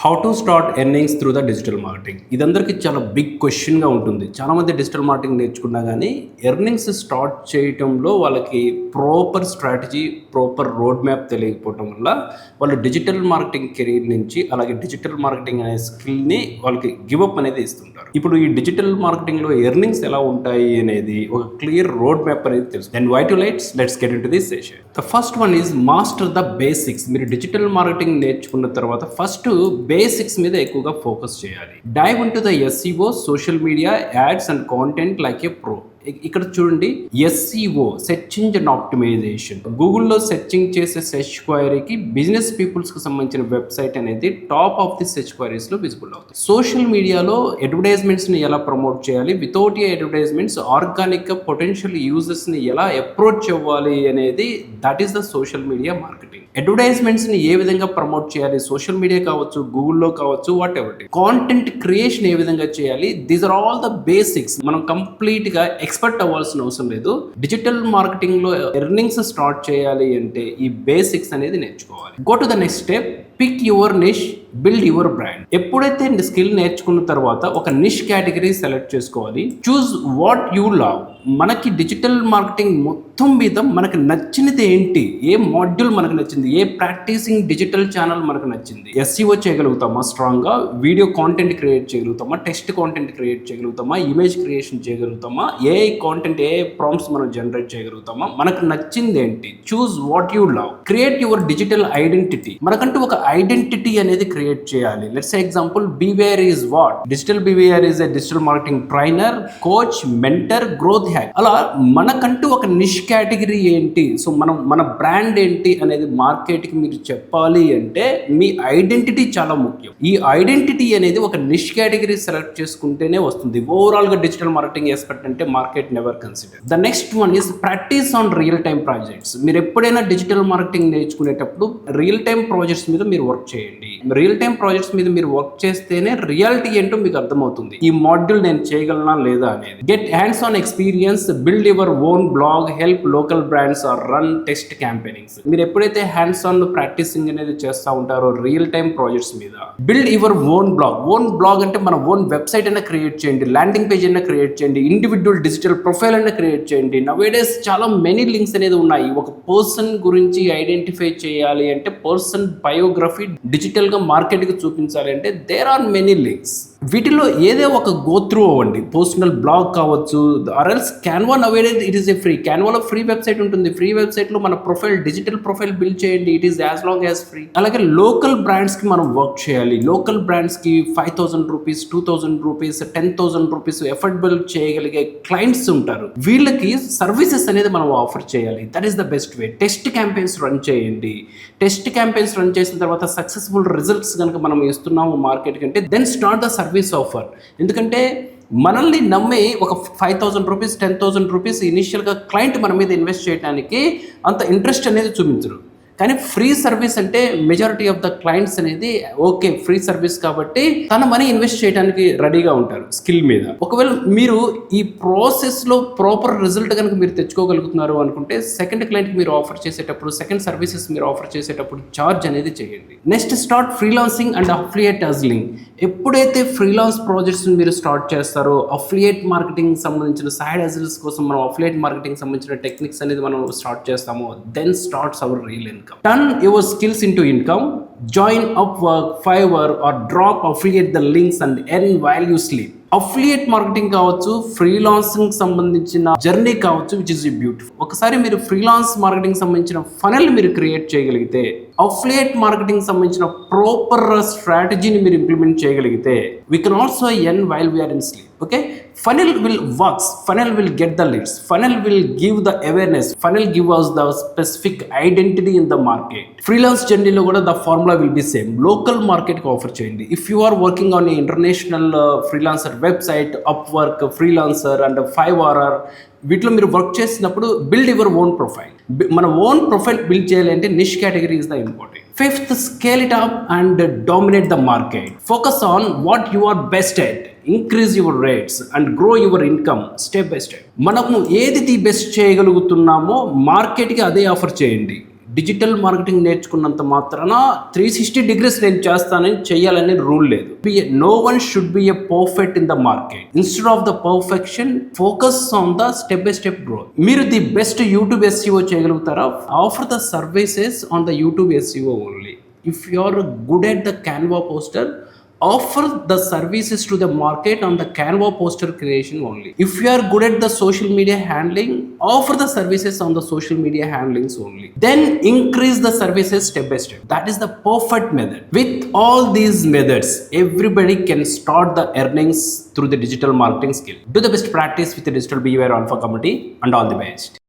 How to start earnings through the digital marketing. ఇదందరికీ చాలా big క్వశ్చన్గా ఉంటుంది. చాలామంది డిజిటల్ మార్కెటింగ్ నేర్చుకున్నా కానీ ఎర్నింగ్స్ స్టార్ట్ చేయటంలో వాళ్ళకి proper strategy, proper road map తెలియకపోవటం వల్ల వాళ్ళు డిజిటల్ మార్కెటింగ్ కెరీర్ నుంచి అలాగే డిజిటల్ మార్కెటింగ్ అనే స్కిల్ని వాళ్ళకి గివప్ అనేది ఇస్తుంటారు. ఇప్పుడు ఈ డిజిటల్ మార్కెటింగ్లో ఎర్నింగ్స్ ఎలా ఉంటాయి అనేది ఒక క్లియర్ రోడ్ మ్యాప్ అనేది తెలుసు. Then why to let's get into this session. The first one is master the basics. మీరు డిజిటల్ మార్కెటింగ్ నేర్చుకున్న తర్వాత ఫస్ట్ బేసిక్స్ మీద ఎక్కువగా ఫోకస్ చేయాలి. Dive into the SEO, social media, ads and content like a pro. ఇక్కడ చూడండి, SEO search engine optimization. గూగుల్లో searching చేసే సెర్చ్ క్వైరీకి బిజినెస్ పీపుల్స్కి సంబంధించిన వెబ్సైట్ అనేది టాప్ ఆఫ్ ది సెర్చ్ క్వైరీస్లో విజిబుల్ అవుతుంది. సోషల్ మీడియాలో అడ్వర్టైజ్మెంట్స్ని ఎలా ప్రమోట్ చేయాలి, వితౌట్ ఏ అడ్వర్టైజ్మెంట్స్ ఆర్గానిక్గా పొటెన్షియల్ యూజర్స్ని ఎలా అప్రోచ్ అవ్వాలి అనేది that is the social media marketing. అడ్వర్టైజ్మెంట్స్ని ఏ విధంగా ప్రమోట్ చేయాలి, సోషల్ మీడియా కావచ్చు, గూగుల్లో కావచ్చు, వాట్ ఎవర్. కాంటెంట్ క్రియేషన్ ఏ విధంగా చేయాలి, these are all the basics. మనం కంప్లీట్గా ఎక్స్పర్ట్ అవ్వాల్సిన అవసరం లేదు. డిజిటల్ మార్కెటింగ్ లో ఎర్నింగ్స్ స్టార్ట్ చేయాలి అంటే ఈ బేసిక్స్ అనేది నేర్చుకోవాలి. Go to the next step, pick your niche, build your brand. ఎప్పుడైతే స్కిల్ నేర్చుకున్న తర్వాత ఒక నిష్ కేటగిరీ సెలెక్ట్ చేసుకోవాలి. Choose what you love. మనకి డిజిటల్ మార్కెటింగ్ మొత్తం మీద మనకు నచ్చినది ఏంటి, ఏ మాడ్యూల్ మనకు నచ్చింది, ఏ ప్రాక్టీసింగ్ డిజిటల్ ఛానల్ మనకు నచ్చింది. SEO చేయగలుగుతామా స్ట్రాంగ్గా, వీడియో కాంటెంట్ క్రియేట్ చేయగలుగుతామా, టెక్స్ట్ కాంటెంట్ క్రియేట్ చేయగలుగుతామా, ఇమేజ్ క్రియేషన్ చేయగలుగుతామా, ఏ కాంటెంట్, ఏ ప్రాంప్ట్స్ మనం జనరేట్ చేయగలుగుతామా, మనకు నచ్చింది ఏంటి. Choose what you love. Create your digital identity. మనకంటూ ఒక ఐడెంటిటీ అనేది క్రియేట్ చేయాలి. Let's say example, BWR is what. Digital BWR is a digital marketing trainer, coach, mentor, growth hack. అలా మనకంటూ ఒక నిష్ కేటగిరీ ఏంటి, సో మన బ్రాండ్ ఏంటి అనేది మార్కెట్కి మీరు చెప్పాలి అంటే మీ ఐడెంటిటీ చాలా ముఖ్యం. ఈ ఐడెంటిటీ అనేది ఒక నిష్ కేటగిరీ సెలెక్ట్ చేసుకుంటేనే వస్తుంది. ఓవరాల్గా డిజిటల్ మార్కెటింగ్ ఎక్స్పర్ట్ అంటే market never consider. The next one is practice on real time projects. మీరు ఎప్పుడైనా డిజిటల్ మార్కెటింగ్ నేర్చుకునేటప్పుడు రియల్ టైమ్ ప్రాజెక్ట్స్ మీద మీరు వర్క్ చేయండి. రియల్ టైమ్ ప్రాజెక్ట్స్ మీద మీరు వర్క్ చేస్తేనే రియాలిటీ ఏంటో మీకు అర్థమవుతుంది. ఈ మాడ్యూల్ నేను చేయగలనా లేదా అనేది. Get hands on experience, build your own blog, help local brands are run test campaignings. మీరు ఎప్పుడైతే హ్యాండ్స్ ఆన్ ప్రాక్టీసింగ్ అనేది చేస్తూ ఉంటారో రియల్ టైమ్ ప్రాజెక్ట్స్ మీద, build your own blog. Own blog అంటే మన ఓన్ వెబ్సైట్ అయినా క్రియేట్ చేయండి, ల్యాండింగ్ పేజ్ అయినా క్రియేట్ చేయండి, ఇండివిజువల్ డిజిటల్ ప్రొఫైల్ అయినా క్రియేట్ చేయండి. నవేడేస్ చాలా మెనీ లింక్స్ అనేది ఉన్నాయి. ఒక పర్సన్ గురించి ఐడెంటిఫై చేయాలి అంటే, పర్సన్ బయోగ్రఫీ డిజిటల్ గా మార్కెట్ కి చూపించాలి అంటే దేర్ ఆర్ మెనీ లింక్స్. వీటిలో ఏదో ఒక గో త్రూ అవ్వండి. పర్సనల్ బ్లాగ్ కావచ్చు, ఆర్ఎల్స్ Canva nowadays it is a free. క్యాన్వాలో ఫ్రీ వెబ్సైట్ ఉంటుంది. ఫ్రీ వెబ్సైట్ లో మన ప్రొఫైల్, డిజిటల్ ప్రొఫైల్ బిల్డ్ చేయండి. It is as long as free. అలాగే లోకల్ బ్రాండ్స్ కి మనం వర్క్ చేయాలి. లోకల్ బ్రాండ్స్ కి 5,000 రూపీస్, 2,000 రూపీస్, 10,000 రూపీస్ ఎఫర్డబుల్ చేయగలిగే క్లయింట్స్ ఉంటారు. వీళ్ళకి సర్వీసెస్ అనేది మనం ఆఫర్ చేయాలి. That is the best way. Test campaigns run చేయండి. టెస్ట్ క్యాంపెయిన్స్ రన్ చేసిన తర్వాత సక్సెస్ఫుల్ రిజల్ట్స్ కనుక మనం ఇస్తున్నాము మార్కెట్ కంటే, then start the service offer. ఎందుకంటే మనల్ని నమ్మి ఒక 5,000 రూపీస్, 10,000 రూపీస్ ఇనిషియల్గా క్లయింట్ మన మీద ఇన్వెస్ట్ చేయడానికి అంత ఇంట్రెస్ట్ అనేది చూపించరు. కానీ ఫ్రీ సర్వీస్ అంటే మెజారిటీ ఆఫ్ ద క్లయింట్స్ అనేది ఓకే ఫ్రీ సర్వీస్ కాబట్టి తన మనీ ఇన్వెస్ట్ చేయడానికి రెడీగా ఉంటారు స్కిల్ మీద. ఒకవేళ మీరు ఈ ప్రాసెస్లో ప్రాపర్ రిజల్ట్ కనుక మీరు తెచ్చుకోగలుగుతున్నారు అనుకుంటే, సెకండ్ క్లయింట్కి మీరు ఆఫర్ చేసేటప్పుడు, సెకండ్ సర్వీసెస్ మీరు ఆఫర్ చేసేటప్పుడు ఛార్జ్ అనేది చేయండి. Next, start freelancing and affiliate hustling. ఎప్పుడైతే ఫ్రీలాన్స్ ప్రాజెక్ట్స్ మీరు స్టార్ట్ చేస్తారో, అఫిలియేట్ మార్కెటింగ్ సంబంధించిన సైడ్ హజిల్స్ కోసం మనం అఫిలియేట్ మార్కెటింగ్ సంబంధించిన టెక్నిక్స్ అనేది మనం స్టార్ట్ చేస్తామో, then starts hour real income. Turn your skills into income. Join Upwork, Fiverr or drop affiliate the links and earn while you sleep. Affiliate marketing కావచ్చు, freelancing సంబంధించిన journey కావచ్చు, which is beautiful. ఒకసారి మీరు freelance marketing సంబంధించిన funnel మీరు create చేయగలిగితే, affiliate marketing సంబంధించిన proper స్ట్రాటజీని మీరు ఇంప్లిమెంట్ చేయగలిగితే, we can also earn while we are in sleep. Okay, funnel will works, funnel will get the leads, funnel will give the awareness, funnel give us the specific identity in the market. Freelance journey lo kuda the formula will be same. Local market ki offer cheyandi. If you are working on a international freelancer website, Upwork, Freelancer and Fiverr, వీటిలో మీరు work చేసినప్పుడు build your own profile. మన own profile build చేయాలంటే niche category is the important. Fifth, scale it up and dominate the market. Focus on what you are best at, increase your rates and grow your income step by step. మనము ఏది best చేయగలుగుతున్నామో మార్కెట్కి అదే offer చేయండి. Digital marketing నేర్చుకున్నంత మాత్రాన 360 degrees నేను చేస్తానని చెయ్యాలనే rule లేదు. No one should be a perfect in the market. Instead of the perfection focus on the step by step growth. మీరు ది బెస్ట్ యూట్యూబ్ SEO చేయగలుగుతారా? Offer the services on the YouTube SEO only. If you are good at the Canva poster, offer the services to the market on the Canva poster creation only. If you are good at the social media handling, offer the services on the social media handlings only. Then increase the services step by step. That is the perfect method. With all these methods, everybody can start the earnings through the digital marketing skill. Do the best practice with the Digital BYR Alpha community, and all the best.